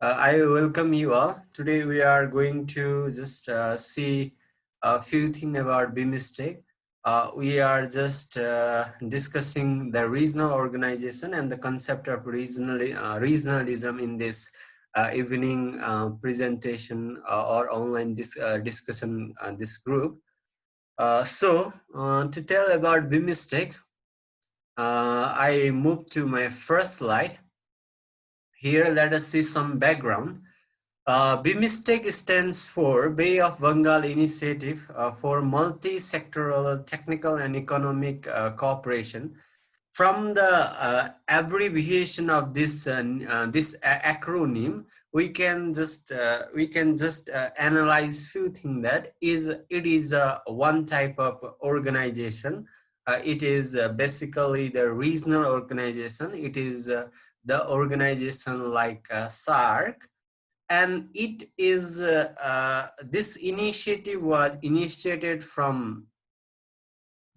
I welcome you all. Today we are going to just see a few things about BIMSTEC. We are just discussing the regional organization and the concept of regionalism in this evening presentation or online discussion this group. To tell about BIMSTEC, I move to my first slide. Here, let us see some background. BIMSTEC stands for Bay of Bengal Initiative for Multi-Sectoral Technical and Economic Cooperation. From the abbreviation of this acronym, we can just analyze few things. That is, it is one type of organization. It is basically the regional organization. It is the organization like SARC, and it is this initiative was initiated from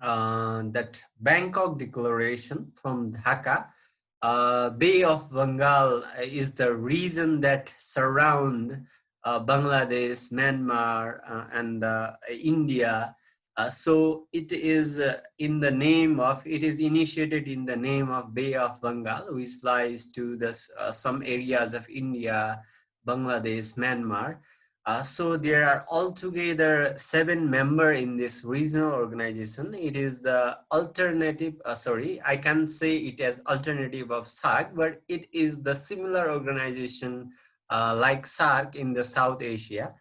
that Bangkok Declaration from Dhaka. Bay of Bengal is the region that surround Bangladesh, Myanmar, and India. So it is it is initiated in the name of Bay of Bengal, which lies to the some areas of India, Bangladesh, Myanmar. So there are altogether 7 members in this regional organization. It is the alternative, sorry, I can't say it as alternative of SARC, but it is the similar organization like SARC in the South Asia.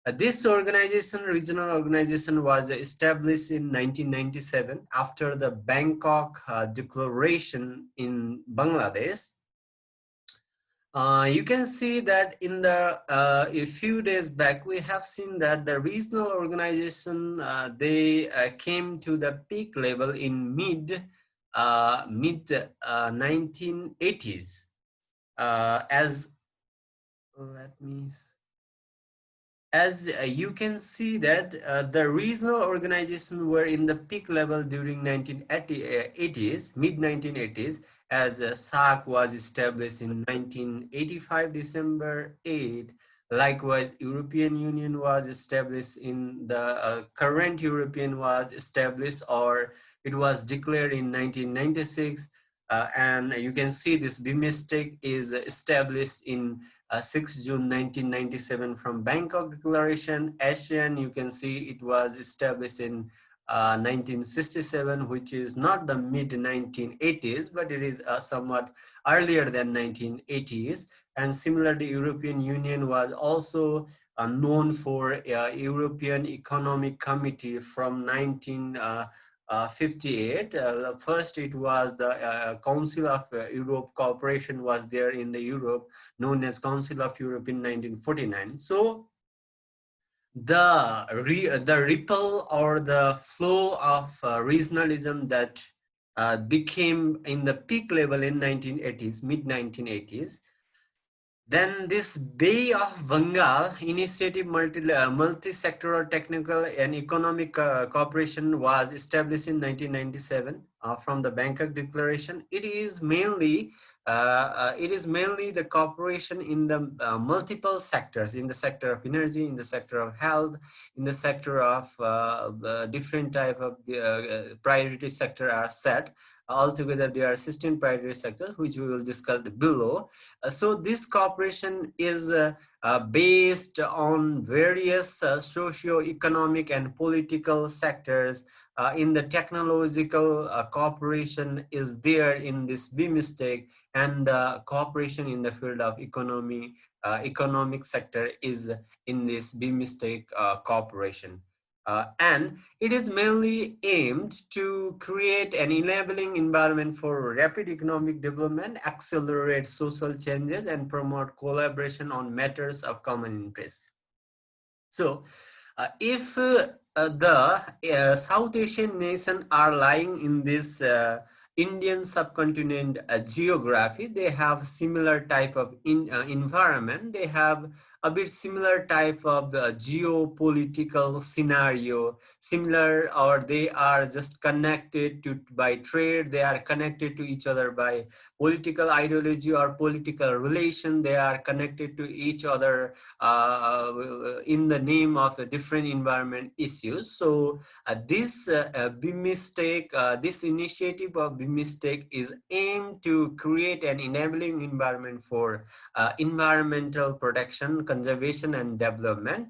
This organization, regional organization, was established in 1997 after the Bangkok Declaration in Bangladesh. You can see that in the a few days back, we have seen that the regional organization they came to the peak level in mid 1980s. As let me as you can see that the regional organizations were in the peak level during 1980s, mid 1980s, as SAC was established in 1985 December 8. Likewise, European Union was established in the current European was established, or it was declared in 1996. And you can see this BIMSTEC is established in 6 June 1997 from Bangkok Declaration. ASEAN, you can see it was established in 1967, which is not the mid 1980s, but it is somewhat earlier than 1980s. And similarly, European Union was also known for European Economic Committee from 1958. First, it was the Council of Europe Cooperation was there in the Europe, known as Council of Europe in 1949. So the ripple or the flow of regionalism that became in the peak level in 1980s, mid 1980s. Then this Bay of Bengal initiative, multi-sectoral technical and economic cooperation, was established in 1997 from the Bangkok Declaration. It is mainly the cooperation in the multiple sectors, in the sector of energy, in the sector of health, in the sector of different type of the priority sector are set. Altogether, there are 16 priority sectors, which we will discuss below. So this cooperation is based on various socio-economic and political sectors. In the technological cooperation is there in this BIMSTEC, and cooperation in the field of economic sector is in this BIMSTEC cooperation. And it is mainly aimed to create an enabling environment for rapid economic development, accelerate social changes, and promote collaboration on matters of common interest. So, if the South Asian nations are lying in this Indian subcontinent geography, they have similar type of environment. They have a bit similar type of geopolitical scenario, similar, or they are just connected to by trade, they are connected to each other by political ideology or political relation, they are connected to each other in the name of a different environment issues. So this initiative of BIMSTEC is aimed to create an enabling environment for environmental protection, conservation, and development.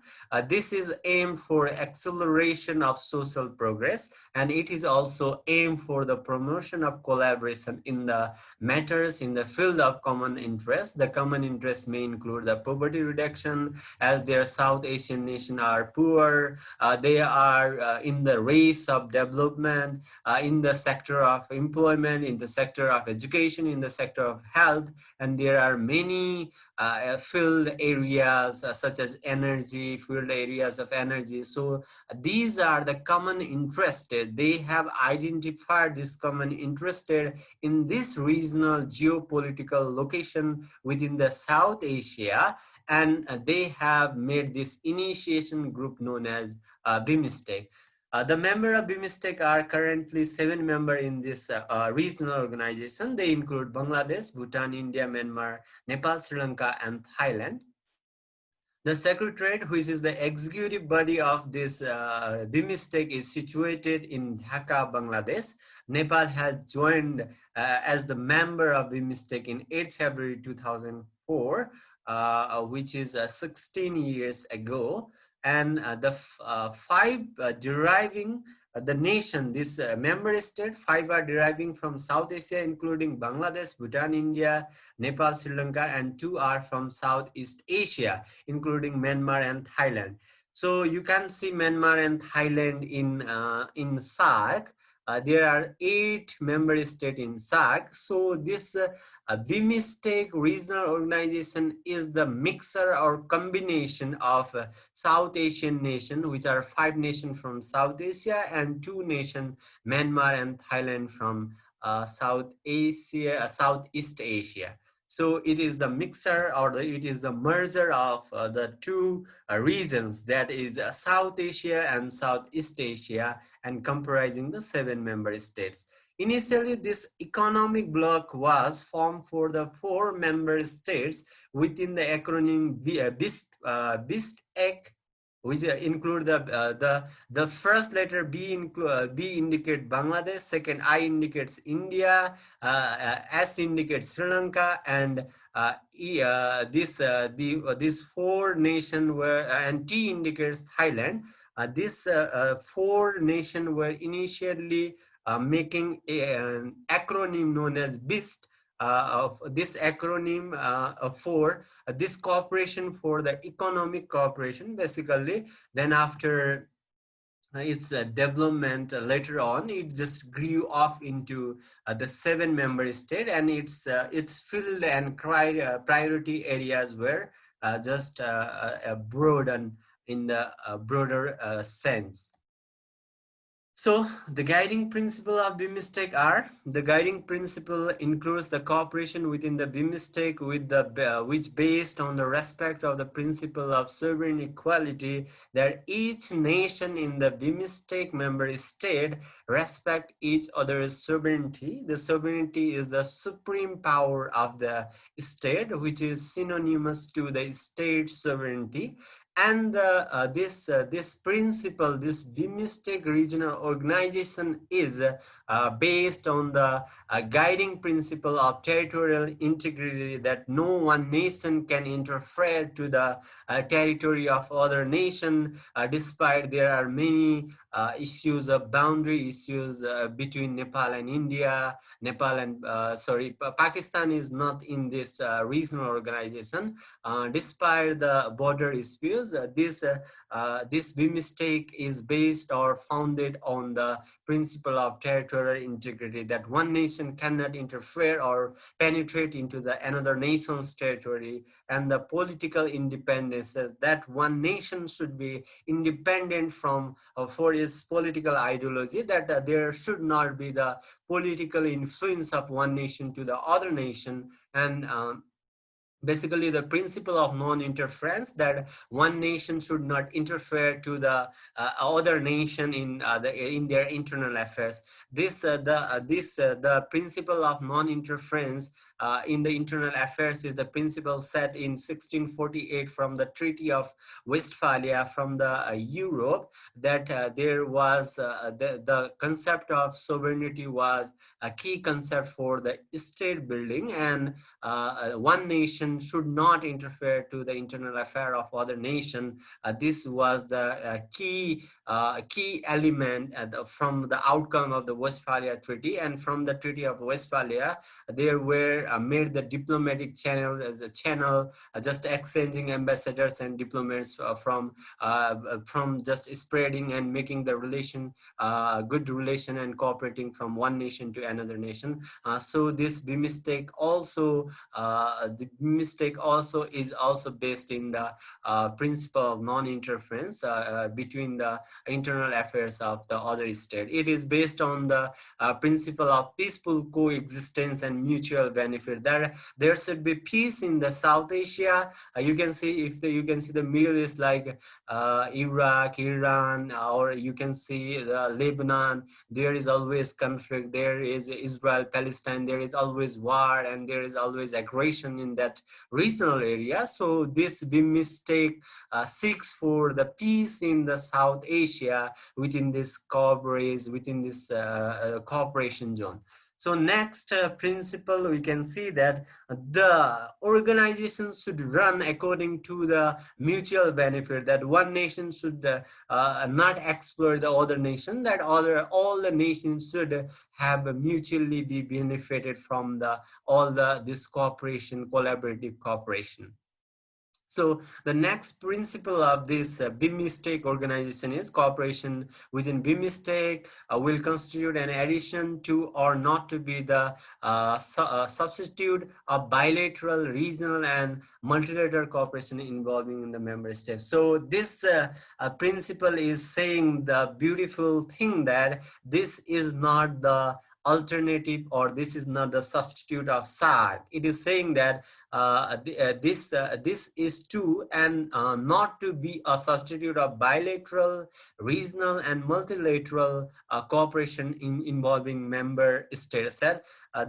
This is aimed for acceleration of social progress, and it is also aimed for the promotion of collaboration in the matters in the field of common interest. The common interest may include the poverty reduction, as their South Asian nations are poor. They are in the race of development, in the sector of employment, in the sector of education, in the sector of health, and there are many field areas such as energy, field areas of energy. So these are the common interested. They have identified this common interested in this regional geopolitical location within the South Asia, and they have made this initiation group known as BIMSTEC. The member of BIMSTEC are currently 7 members in this regional organization. They include Bangladesh, Bhutan, India, Myanmar, Nepal, Sri Lanka, and Thailand. The Secretariat, which is the executive body of this BIMSTEC, is situated in Dhaka, Bangladesh. Nepal has joined as the member of BIMSTEC in 8th February 2004, which is 16 years ago. And the 5 deriving the nation, this member state, 5 are deriving from South Asia, including Bangladesh, Bhutan, India, Nepal, Sri Lanka, and 2 are from Southeast Asia, including Myanmar and Thailand. So you can see Myanmar and Thailand in SAARC. There are 8 member states in SAARC. So this BIMSTEC regional organization is the mixer or combination of South Asian nation, which are 5 nations from South Asia and 2 nations, Myanmar and Thailand, from South Asia, Southeast Asia. So it is the mixer, or it is the merger of the 2 regions, that is South Asia and Southeast Asia, and comprising the 7 member states. Initially, this economic bloc was formed for the 4 member states within the acronym BISTEC, which include the first letter B indicate Bangladesh, second I indicates India, S indicates Sri Lanka, and these 4 nations were, and T indicates Thailand. These 4 nations were initially making an acronym known as BIST. Of this acronym for this cooperation for the economic cooperation, basically. Then after its development later on, it just grew off into the 7 member state, and its field and priority areas were just broadened in the broader sense. So the guiding principle of BIMSTEC are, the guiding principle includes the cooperation within the BIMSTEC with which based on the respect of the principle of sovereign equality, that each nation in the BIMSTEC member state respect each other's sovereignty. The sovereignty is the supreme power of the state, which is synonymous to the state sovereignty. And this principle, this BIMSTEC regional organization is based on the guiding principle of territorial integrity, that no one nation can interfere to the territory of other nation, despite there are many issues of boundary issues between Nepal and India. Nepal and Pakistan is not in this regional organization. Despite the border disputes, this BIMSTEC is based or founded on the principle of territorial integrity, that one nation cannot interfere or penetrate into the another nation's territory, and the political independence, that one nation should be independent from for its political ideology, that there should not be the political influence of one nation to the other nation. And basically the principle of non-interference, that one nation should not interfere to the other nation in their internal affairs. The principle of non-interference in the internal affairs is the principle set in 1648 from the Treaty of Westphalia from the Europe, that there was the concept of sovereignty was a key concept for the state building, and one nation should not interfere to the internal affair of other nation. This was the key element from the outcome of the Westphalia Treaty. And from the Treaty of Westphalia, there were made the diplomatic channel as a channel, just exchanging ambassadors and diplomats from just spreading and making the relation good relation and cooperating from one nation to another nation. So this BIMSTEC also is also based in the principle of non-interference between the internal affairs of the other state. It is based on the principle of peaceful coexistence and mutual benefit. There should be peace in the South Asia. You can see you can see the Middle East, like Iraq, Iran, or you can see Lebanon. There is always conflict. There is Israel, Palestine. There is always war, and there is always aggression in that regional area. So this BIMSTEC seeks for the peace in the South Asia within this cooperation zone. So next principle, we can see that the organization should run according to the mutual benefit, that one nation should not exploit the other nation, that all the nations should have mutually be benefited from this cooperation, collaborative cooperation. So the next principle of this BIMSTEC organization is cooperation within BIMSTEC will constitute an addition to or not to be the substitute of bilateral, regional, and multilateral cooperation involving in the member states. So this principle is saying the beautiful thing that this is not the alternative, or this is not the substitute of SAARC. It is saying that this is to and not to be a substitute of bilateral, regional, and multilateral cooperation involving member states.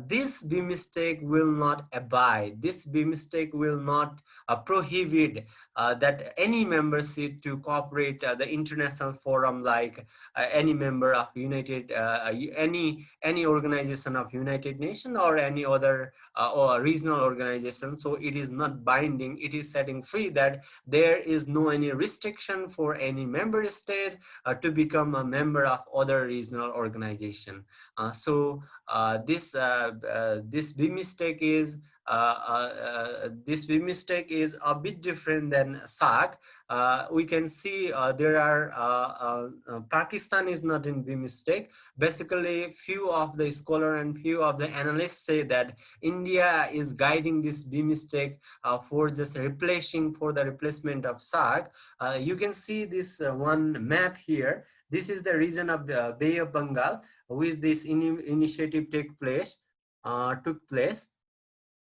This BIMSTEC will not abide. This BIMSTEC will not prohibit that any membership to cooperate the international forum, like any member of any organization of United Nations or any other or regional organization. So it is not binding. It is setting free that there is no any restriction for any member state to become a member of other regional organization. This BIMSTEC is a bit different than SAARC. We can see there are Pakistan is not in BIMSTEC. Basically, few of the scholars and few of the analysts say that India is guiding this BIMSTEC for the replacement of SAARC. You can see this one map here. This is the region of the Bay of Bengal, which this initiative took place.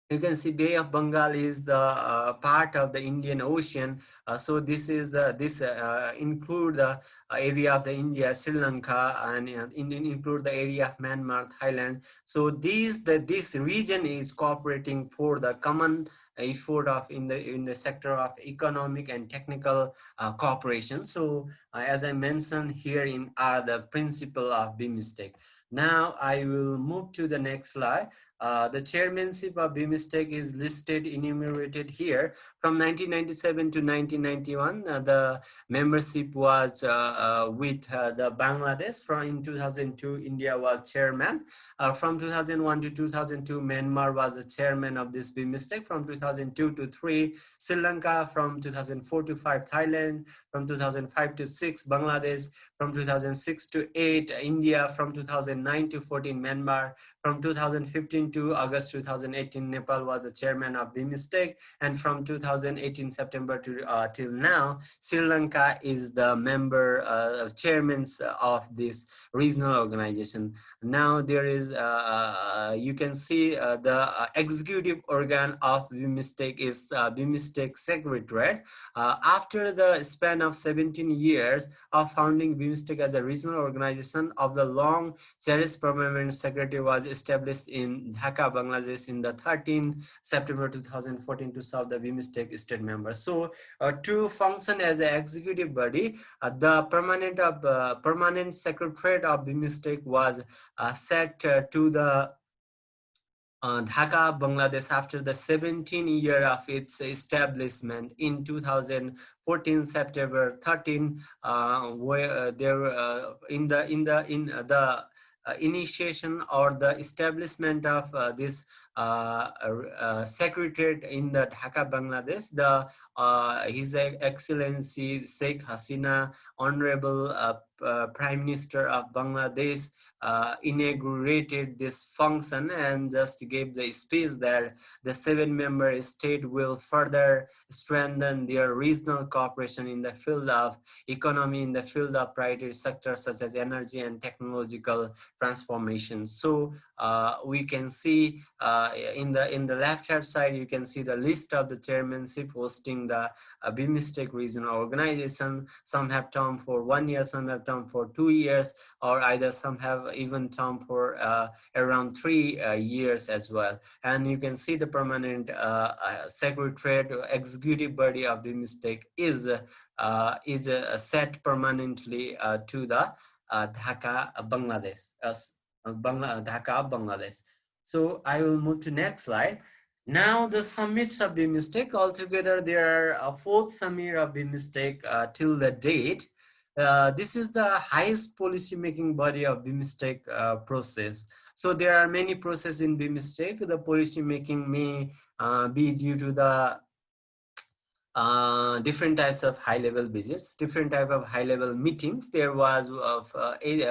You can see Bay of Bengal is the part of the Indian Ocean. So this include the area of the India, Sri Lanka, and include the area of Myanmar, Thailand. So this region is cooperating for the common effort of in the sector of economic and technical cooperation. So as I mentioned here in the principle of BIMSTEC. Now I will move to the next slide. The chairmanship of BIMSTEC is listed, enumerated here. From 1997 to 1991, the membership was with the Bangladesh. In 2002, India was chairman. From 2001 to 2002, Myanmar was the chairman of this BIMSTEC. From 2002 to 3, Sri Lanka. From 2004 to 5, Thailand. From 2005 to 6, Bangladesh. From 2006 to 8, India. From 2009 to 14, Myanmar. From 2015 to August 2018, Nepal was the chairman of BIMSTEC, and from 2018 September to till now, Sri Lanka is the member chairman of this regional organization. Now there is you can see the executive organ of BIMSTEC is BIMSTEC Secretariat. After the span of 17 years of founding BIMSTEC as a regional organization, of the long cherished permanent secretary was established in Dhaka, Bangladesh in the 13th September 2014 to serve the BIMSTEC state members. So to function as an executive body, the permanent secretariat of BIMSTEC was set to the Dhaka, Bangladesh after the 17 year of its establishment in 2014 September 13, where there in the initiation or the establishment of this secretariat in the Dhaka, Bangladesh, the His Excellency Sheikh Hasina, Honorable Prime Minister of Bangladesh, inaugurated this function and just gave the speech that the 7-member state will further strengthen their regional cooperation in the field of economy, in the field of priority sectors such as energy and technological transformation. So we can see in the left hand side, you can see the list of the chairmanship hosting the BIMSTEC regional organization. Some have term for 1 year, some have term for 2 years, or either some have even term for around 3 years as well. And you can see the permanent secretariat executive body of BIMSTEC is set permanently to the Dhaka, Bangladesh. Dhaka, Bangladesh. So I will move to next slide. Now the summits of BIMSTEC, altogether there are 4th summit of BIMSTEC till the date. This is the highest policy making body of BIMSTEC process. So there are many processes in BIMSTEC. The policy making may be due to the different types of high-level visits, different type of high-level meetings. There was a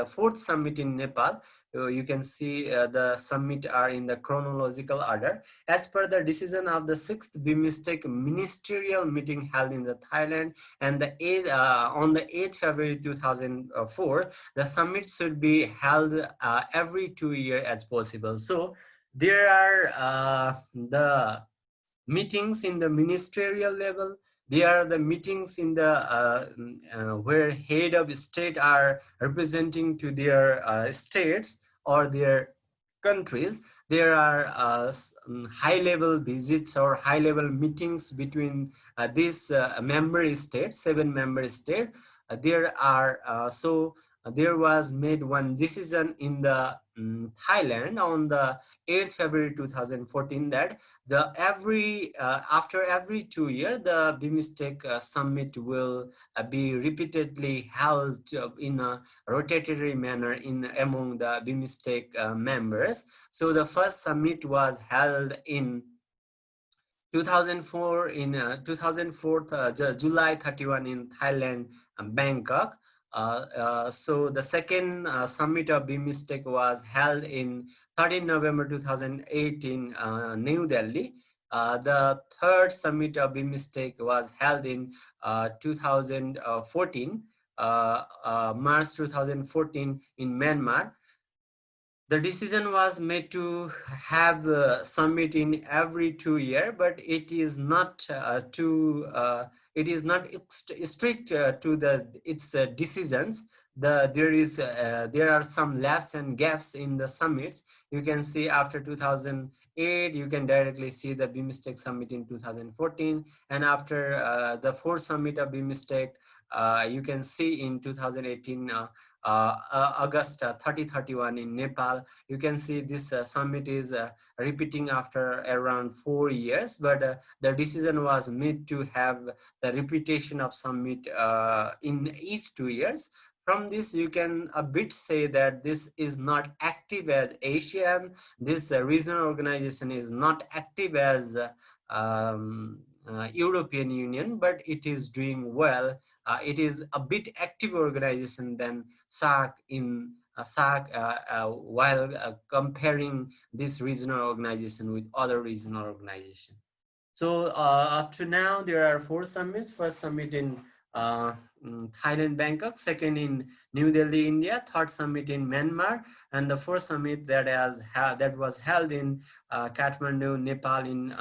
4th summit in Nepal. You can see the summit are in the chronological order. As per the decision of the 6th BIMSTEC ministerial meeting held in the Thailand, and the on the 8th February 2004, the summit should be held every 2 years as possible. So there are the meetings in the ministerial level. They are the meetings in the where head of state are representing to their states or their countries. There are high-level visits or high-level meetings between these member states, 7 member states. There are there was made one decision in the Thailand on the 8th February 2014 that the after every 2 years the BIMSTEC summit will be repeatedly held in a rotatory manner in among the BIMSTEC members. So the first summit was held in 2004 in 2004 July 31 in Thailand, Bangkok. So the second summit of BIMSTEC was held in 13 November 2018 New Delhi. The third summit of BIMSTEC was held in 2014 March 2014 in Myanmar. The decision was made to have a summit in every 2 years, but it is not strict to its decisions. There are some lapses and gaps in the summits. You can see after 2008, you can directly see the BIMSTEC summit in 2014, and after the 4th summit of BIMSTEC, you can see in 2018 August 30-31 in Nepal. You can see this summit is repeating after around 4 years, but the decision was made to have the repetition of summit in each 2 years. From this, you can a bit say that this is not active as ASEAN. This regional organization is not active as European Union, but it is doing well. It is a bit active organization than SAARC in SAARC while comparing this regional organization with other regional organizations. So up to now, there are 4 summits. First summit in uh, Thailand, Bangkok. Second in New Delhi, India. Third summit in Myanmar, and the fourth summit that was held in Kathmandu, Nepal in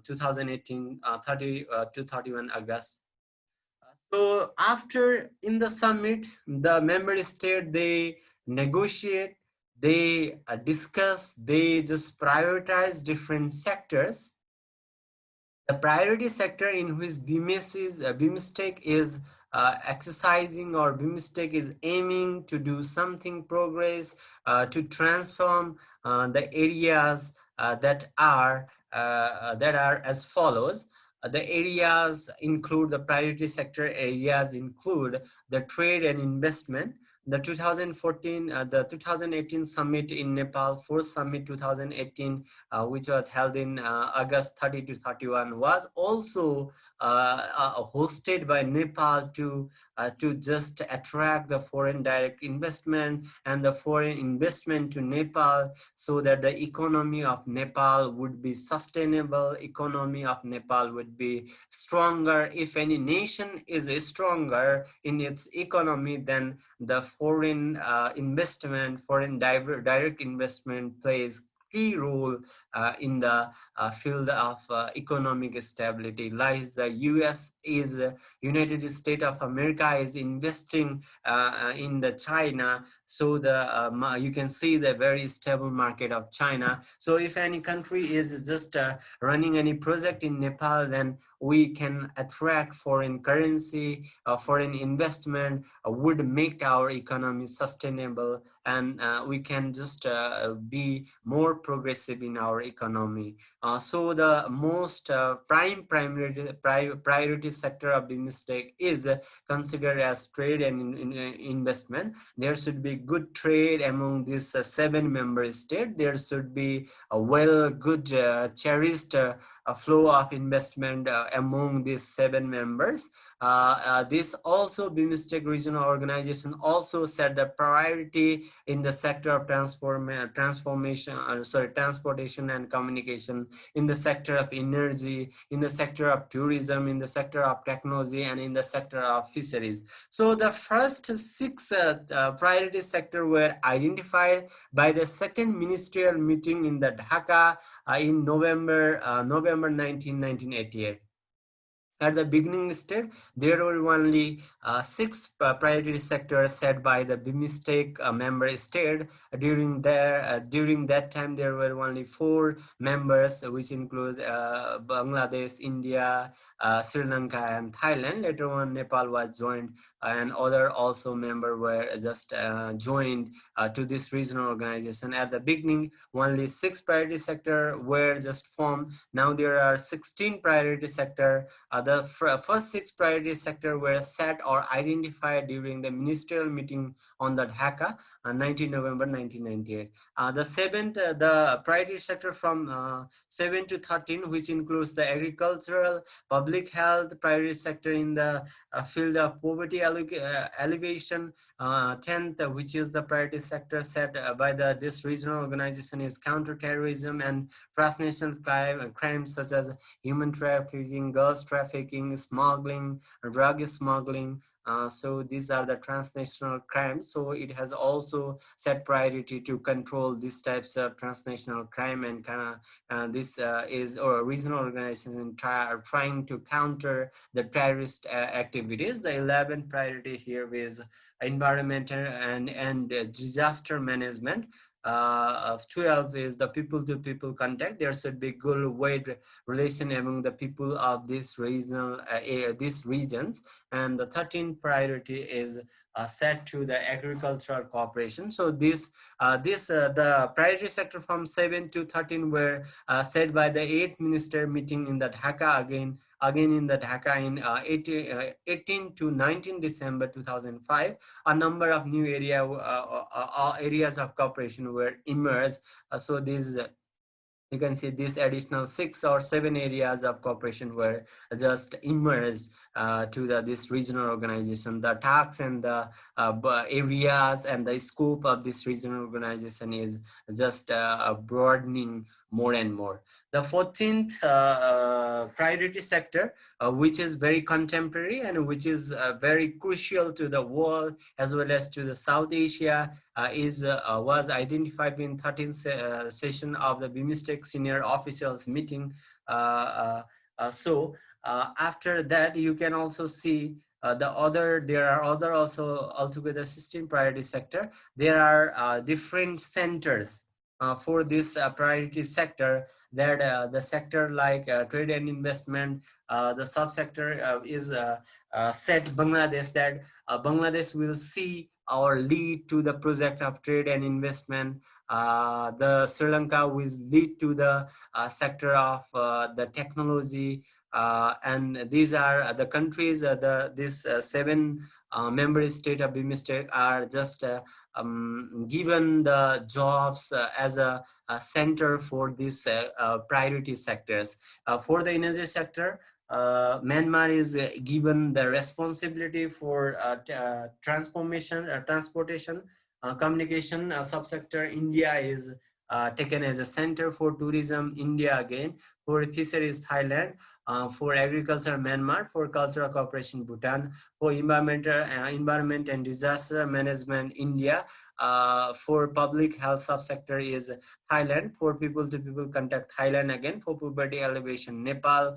2018, 30 to 31 August. So after in the summit, the member state, they negotiate, they discuss, they just prioritize different sectors. The priority sector in which BIMSTEC is exercising, or BIMSTEC is aiming to do something progress, to transform the areas that are as follows. The areas include, the priority sector areas include the trade and investment. The 2014, the 2018 summit in Nepal, fourth summit 2018, which was held in August 30 to 31, was also hosted by Nepal to just attract the foreign direct investment and the foreign investment to Nepal, so that the economy of Nepal would be sustainable, economy of Nepal would be stronger. If any nation is stronger in its economy, then the foreign investment, foreign direct investment plays key role in the field of economic stability. Lies the US is United States of America is investing in the China, so you can see the very stable market of China. So if any country is just running any project in Nepal, then we can attract foreign currency, foreign investment, would make our economy sustainable, and we can just be more progressive in our economy. So the most priority sector of BIMSTEC is considered as trade and investment. There should be good trade among these 7 member states. There should be a good cherished a flow of investment among these 7 members. This also, BIMSTEC regional organization also set the priority in the sector of transportation and communication, in the sector of energy, in the sector of tourism, in the sector of technology, and in the sector of fisheries. So the first 6 priority sector were identified by the second ministerial meeting in the Dhaka in November 1988. At the beginning stage, there were only 6 priority sectors set by the BIMSTEC member state. During that time, there were only 4 members, which include Bangladesh, India, Sri Lanka, and Thailand. Later on, Nepal was joined, and other also member were just joined to this regional organization. At the beginning, only 6 priority sector were just formed. Now there are 16 priority sector. The first 6 priority sector were set or identified during the ministerial meeting on the Dhaka on 19 November 1998. The priority sector from 7 to 13, which includes the agricultural, public health priority sector in the field of poverty alleviation. 10th, which is the priority sector set by this regional organization, is counterterrorism and transnational crimes such as human trafficking, girls trafficking, smuggling, drug smuggling. So these are the transnational crimes. So it has also set priority to control these types of transnational crime, and this is or regional organization trying to counter the terrorist activities. The 11th priority here is environmental and disaster management. Of 12 is the people-to-people contact. There should be good wide relation among the people of this regional these regions. And the 13th priority is set to the agricultural cooperation. So the priority sector from 7 to 13 were set by the 8th minister meeting in the Dhaka, again in the Dhaka in 18 to 19 December 2005. A number of new areas of cooperation were emerged. So these you can see these additional 6 or 7 areas of cooperation were just emerged to this regional organization. The tasks and the areas and the scope of this regional organization is just broadening more and more. The 14th priority sector, which is very contemporary and which is very crucial to the world as well as to the South Asia, was identified in 13th session of the BIMSTEC senior officials meeting. After that, you can also see there are other also altogether 16 priority sector. There are different centers for this priority sector, that the sector like trade and investment, the subsector is set Bangladesh, that Bangladesh will see or lead to the project of trade and investment. The Sri Lanka will lead to the sector of the technology, and these are the countries. These 7 member state of BIMSTEC are just given the jobs as a center for these priority sectors. For the energy sector, Myanmar is given the responsibility for transportation, communication subsector. India is taken as a center for tourism. India again. For fisheries, Thailand. For agriculture, Myanmar. For cultural cooperation, Bhutan. For environment and disaster management, India. For public health subsector is Thailand. For people-to-people contact, Thailand again. For poverty elevation, Nepal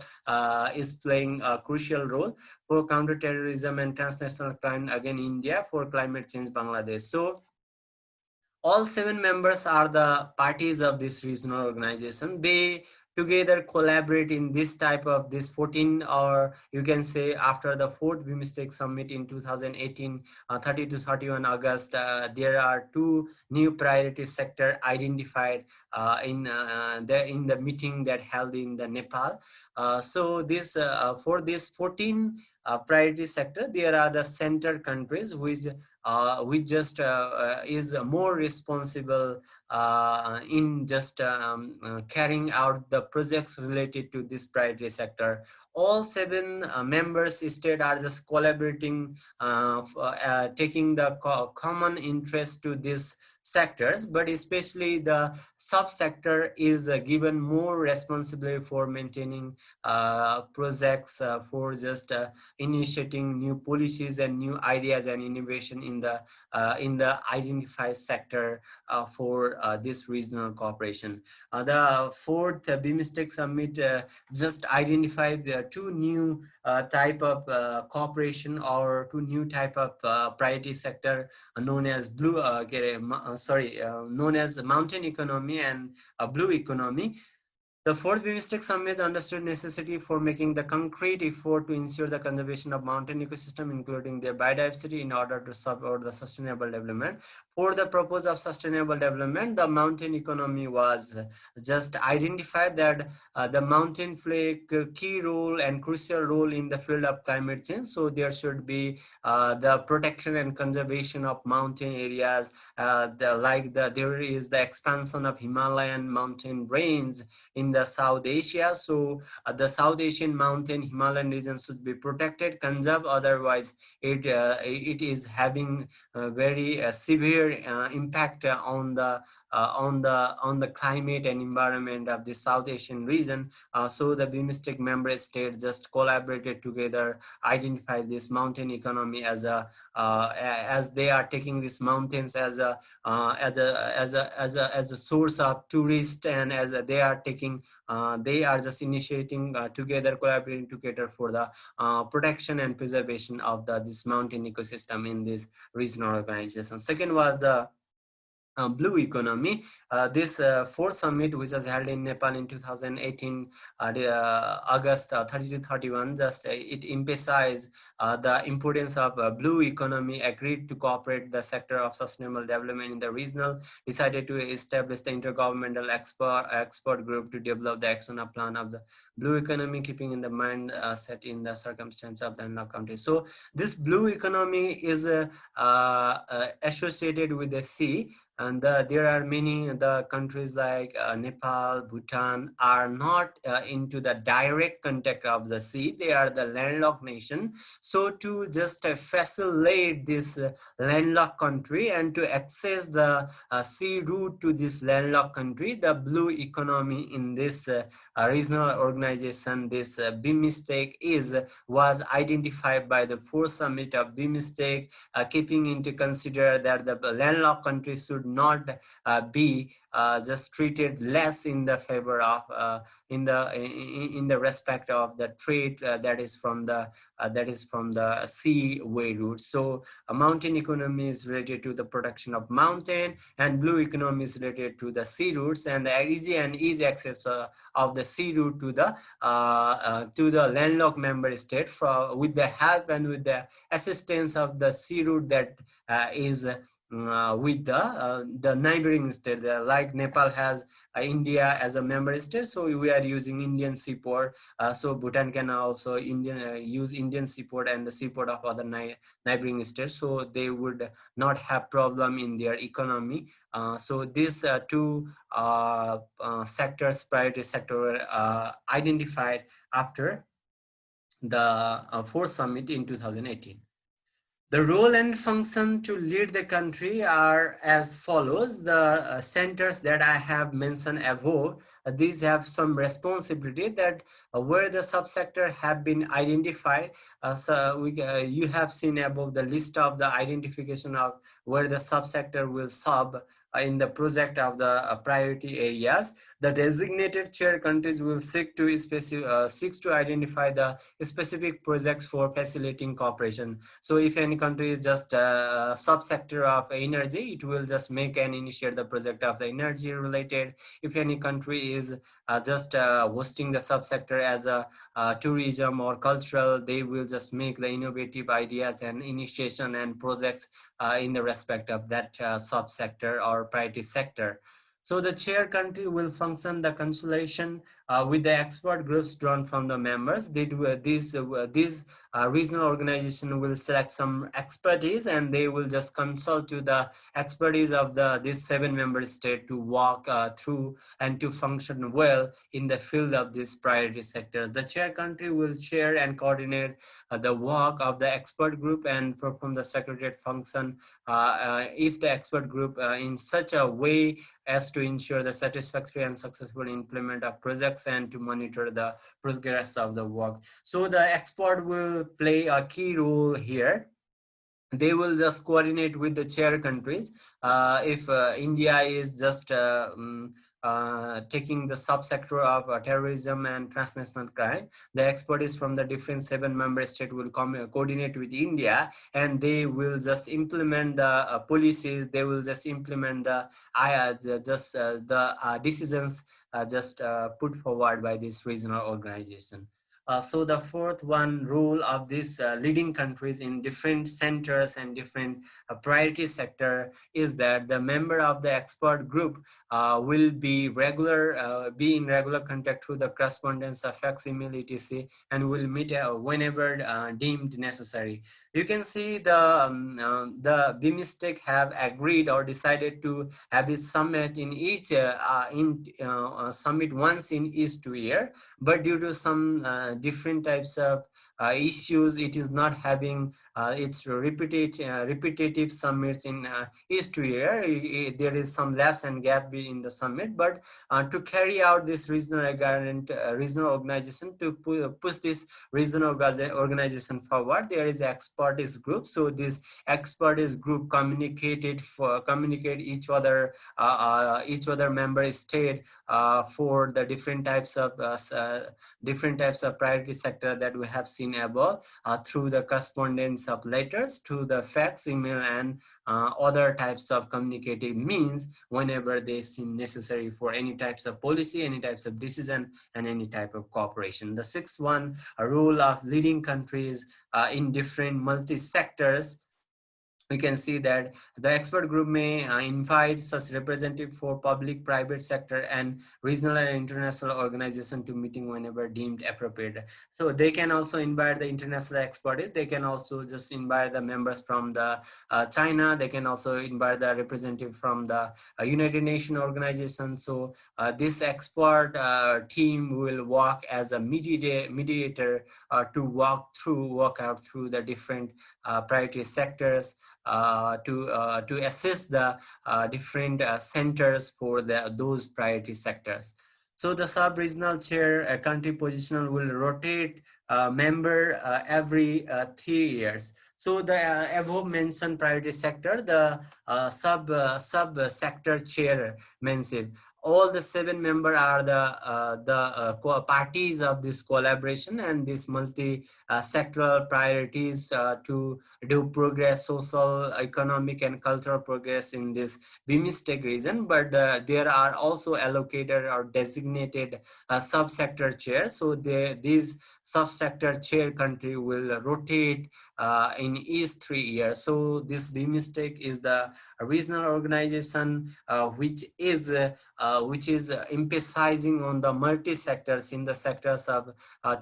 is playing a crucial role. For counterterrorism and transnational crime, again India. For climate change, Bangladesh. So all 7 members are the parties of this regional organization. They together collaborate in this type of this 14, or you can say after the fourth BIMSTEC summit in 2018, 30 to 31 August, there are 2 new priority sector identified in the meeting that held in the Nepal. So this for this 14 priority sector, there are the center countries which just is more responsible in just carrying out the projects related to this priority sector. All 7 members state are just collaborating, taking the common interest to these sectors, but especially the subsector is given more responsibility for maintaining projects, for just initiating new policies and new ideas and innovation in the identified sector for this regional cooperation. The fourth BIMSTEC summit just identified the 2 new type of cooperation, or 2 new type of priority sector known as known as mountain economy and blue economy. The fourth BIMSTEC summit understood necessity for making the concrete effort to ensure the conservation of mountain ecosystem, including their biodiversity, in order to support the sustainable development. For the purpose of sustainable development, the mountain economy was just identified that the mountain play a key role and crucial role in the field of climate change. So there should be the protection and conservation of mountain areas, there is the expansion of Himalayan mountain range in the South Asia. So the South Asian mountain Himalayan region should be protected, conserved, otherwise it is having a very severe impact on the climate and environment of the South Asian region. So the BIMSTEC member states just collaborated together, identify this mountain economy as they are taking these mountains as a source of tourist, and as they are taking they are just initiating together, collaborating together for the protection and preservation of this mountain ecosystem in this regional organization. Second was the blue economy. This fourth summit, which was held in Nepal in 2018, August 30 to 31, just it emphasized the importance of blue economy, agreed to cooperate the sector of sustainable development in the regional, decided to establish the intergovernmental expert group to develop the action plan of the blue economy, keeping in the mind set in the circumstance of the unlocked country. So this blue economy is associated with the sea. And there are many the countries like Nepal, Bhutan are not into the direct contact of the sea. They are the landlocked nation. So to just facilitate this landlocked country and to access the sea route to this landlocked country, the blue economy in this regional organization, this BIMSTEC was identified by the fourth summit of BIMSTEC, keeping into consider that the landlocked countries should not be just treated less in the favor of in the respect of the trade that is from the seaway route. So a mountain economy is related to the protection of mountain, and blue economy is related to the sea routes, and the easy access of the sea route to the landlocked member state with the help and with the assistance of the sea route that is with the neighboring state. Like Nepal has India as a member state, so we are using Indian seaport. So Bhutan can also use Indian seaport and the seaport of other neighboring states, so they would not have problem in their economy. So these two sectors, priority sector, were identified after the fourth summit in 2018. The role and function to lead the country are as follows. The centers that I have mentioned above, these have some responsibility that where the subsector have been identified. You have seen above the list of the identification of where the subsector will sub in the project of the priority areas. The designated chair countries will seek to identify the specific projects for facilitating cooperation. So if any country is just a subsector of energy, it will just make and initiate the project of the energy related. If any country is just hosting the subsector as a tourism or cultural, they will just make the innovative ideas and initiation and projects in the respect of that subsector or priority sector. So the chair country will function the consultation with the expert groups drawn from the members. These regional organization will select some expertise, and they will just consult to the expertise of this 7-member state to walk through and to function well in the field of this priority sectors. The chair country will chair and coordinate the work of the expert group and perform the secretariat function if the expert group in such a way as to ensure the satisfactory and successful implement of projects and to monitor the progress of the work. So the expert will play a key role here. They will just coordinate with the chair countries. If India is just taking the subsector of terrorism and transnational crime, the expertise from the different 7-member state will coordinate with India, and they will just implement the policies. They will just implement the decisions just put forward by this regional organization. So the fourth one rule of these leading countries in different centers and different priority sector is that the member of the expert group will be in regular contact through the correspondence of facsimile etc, and will meet whenever deemed necessary. You can see the BIMSTEC have agreed or decided to have this summit in each summit once in each 2 year, but due to some different types of issues, it is not having its repetitive summits in each 2 year. There is some lapse and gap in the summit, but to carry out this regional organization, to push this regional organization forward, there is expertise group. So this expertise group communicate each other member state for the different types of priority sector that we have seen above through the correspondence of letters, to the fax, email, and other types of communicative means whenever they seem necessary for any types of policy, any types of decision, and any type of cooperation. The sixth one, a role of leading countries in different multi-sectors. we can see that the expert group may invite such representative for public, private sector, and regional and international organization to meeting whenever deemed appropriate. So they can also invite the international expert. They can also just invite the members from the China. They can also invite the representative from the United Nations organization. So this expert team will work as a mediator to work out through the different priority sectors, to assess the different centers for those priority sectors. So the sub-regional chair country positional will rotate member every 3 years. So the above mentioned priority sector, the sub sector chair mentioned, all the 7 members are the parties of this collaboration and this multi sectoral priorities to do progress, social, economic, and cultural progress in this BIMSTEC region. But there are also allocated or designated subsector chairs. So these subsector chair country will rotate in each 3 years. So this BIMSTEC is the regional organization which is emphasizing on the multi sectors in the sectors of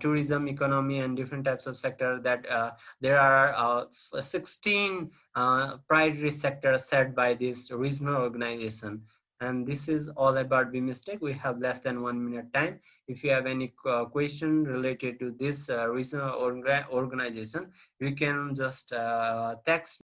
tourism, economy, and different types of sector. That there are 16 priority sectors set by this regional organization. And this is all about BIMSTEC. We have less than 1 minute time. If you have any question related to this regional organization, you can just text